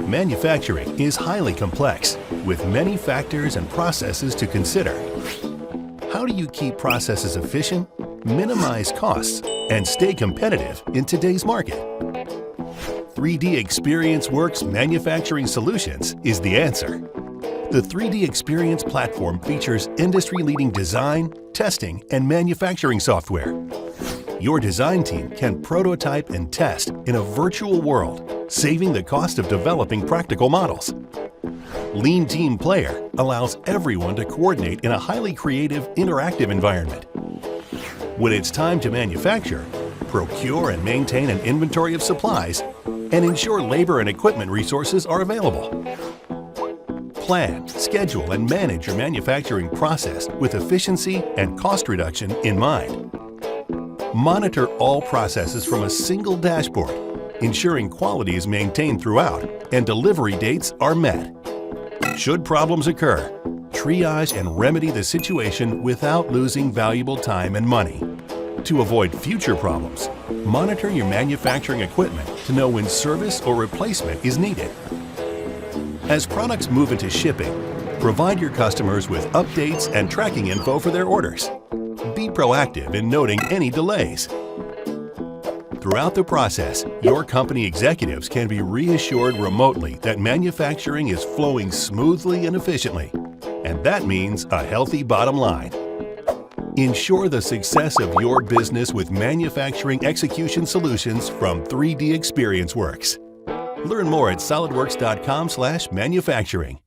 Manufacturing is highly complex, with many factors and processes to consider. How do you keep processes efficient, minimize costs, and stay competitive in today's market? 3DEXPERIENCE Works Manufacturing Solutions is the answer. The 3DEXPERIENCE platform features industry-leading design, testing, and manufacturing software. Your design team can prototype and test in a virtual world, saving the cost of developing practical models. Lean Team Player allows everyone to coordinate in a highly creative, interactive environment. When it's time to manufacture, procure and maintain an inventory of supplies, and ensure labor and equipment resources are available. Plan, schedule, and manage your manufacturing process with efficiency and cost reduction in mind. Monitor all processes from a single dashboard, ensuring quality is maintained throughout and delivery dates are met. Should problems occur, triage and remedy the situation without losing valuable time and money. To avoid future problems, monitor your manufacturing equipment to know when service or replacement is needed. As products move into shipping, provide your customers with updates and tracking info for their orders. Be proactive in noting any delays. Throughout the process, your company executives can be reassured remotely that manufacturing is flowing smoothly and efficiently, and that means a healthy bottom line. Ensure the success of your business with manufacturing execution solutions from 3DEXPERIENCE Works. Learn more at solidworks.com/manufacturing.